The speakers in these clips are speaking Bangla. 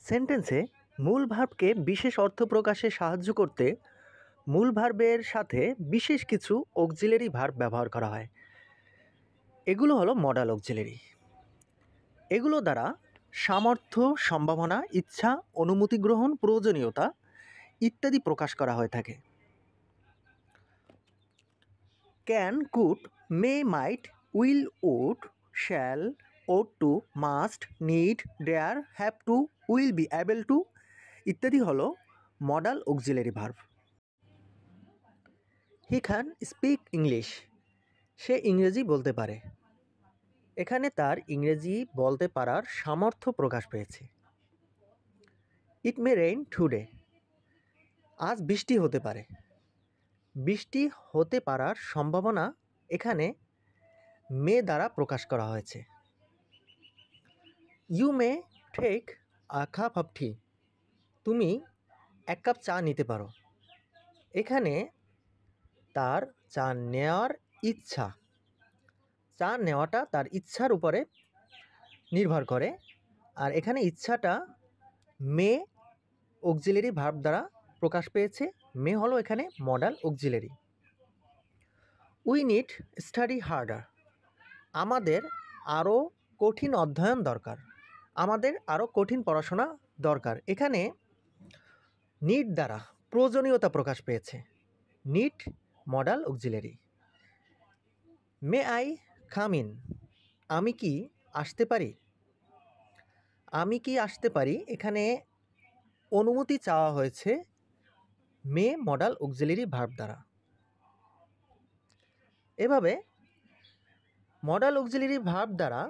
সেন্টেন্সে মূল ভার্বকে বিশেষ অর্থ প্রকাশে সাহায্য করতে মূল ভার্বের সাথে বিশেষ কিছু অক্সিলারি ভার্ব ব্যবহার করা হয়। এগুলো হলো মডাল অক্সিলারি। এগুলো দ্বারা সামর্থ্য, সম্ভাবনা, ইচ্ছা, অনুমতি গ্রহণ, প্রয়োজনীয়তা ইত্যাদি প্রকাশ করা হয়ে থাকে। Can, could, may, might, will, would, shall, ought to, must, need, dare, have to, will be able to ইত্যাদি হলো modal auxiliary verb. He can speak English, সে ইংরেজি বলতে পারে। এখানে তার ইংরেজি বলতে পারার সামর্থ্য প্রকাশ পেয়েছে। ইট মে রেইন টুডে, আজ বৃষ্টি হতে পারে। বৃষ্টি হতে পারার সম্ভাবনা এখানে মে দ্বারা প্রকাশ করা হয়েছে। You may take a cup of tea, তুমি এক কাপ চা নিতে পারো। এখানে তার চা নেওয়ার ইচ্ছা, চা নেওয়াটা তার ইচ্ছার উপরে নির্ভর করে, আর এখানে ইচ্ছাটা মে অক্সিলারি ভার্ব দ্বারা প্রকাশ পেয়েছে। মে হলো এখানে modal auxiliary. We need study harder, আমাদের আরও কঠিন অধ্যয়ন দরকার, আমাদের আরও কঠিন পড়াশোনা দরকার। এখানে নিড দ্বারা প্রয়োজনীয়তা প্রকাশ পেয়েছে। Need modal auxiliary. May I come in, আমি কি আসতে পারি। আমি কি আসতে পারি, এখানে অনুমতি চাওয়া হয়েছে মে মডাল অক্সিলারি ভার্ব দ্বারা। এভাবে মডাল অক্সিলারি ভার্ব দ্বারা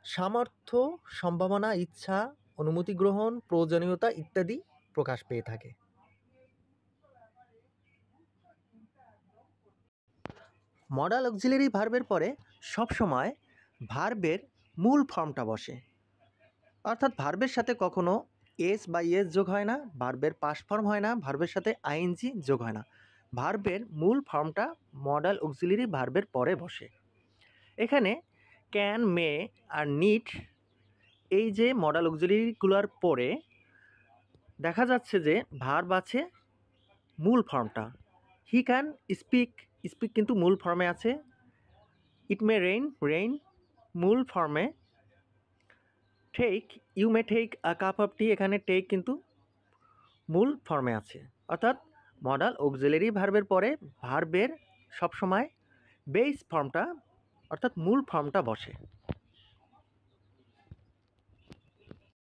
সামর্থ্য, সম্ভাবনা, ইচ্ছা, অনুমতি গ্রহণ, প্রয়োজনীয়তা ইত্যাদি প্রকাশ পেয়ে থাকে। মডাল অক্সিলারি ভার্বের পরে সবসময় ভার্বের মূল ফর্মটা বসে, অর্থাৎ ভার্বের সাথে কখনো এস বা ইএস যোগ হয় না, ভার্বের পাস্ট ফর্ম হয় না, ভার্বের সাথে আইএনজি যোগ হয় না। ভার্বের মূল ফর্মটা মডাল অক্সিলারি ভার্বের পরে বসে। এখানে ক্যান, মে আর নিড, এই যে মডাল অক্সিলারিগুলোর পরে দেখা যাচ্ছে যে ভার্ব আছে মূল ফর্মটা। হি ক্যান স্পিক, স্পিক কিন্তু মূল ফর্মে আছে। ইট মে রেইন, রেইন মূল ফর্মে। Take, you may take a cup of tea, এখানে টেক কিন্তু মূল ফর্মে আছে। অর্থাৎ মডাল অক্সিলারি ভার্বের পরে ভার্বের সবসময় বেস ফর্মটা অর্থাৎ মূল ফর্মটা বসে।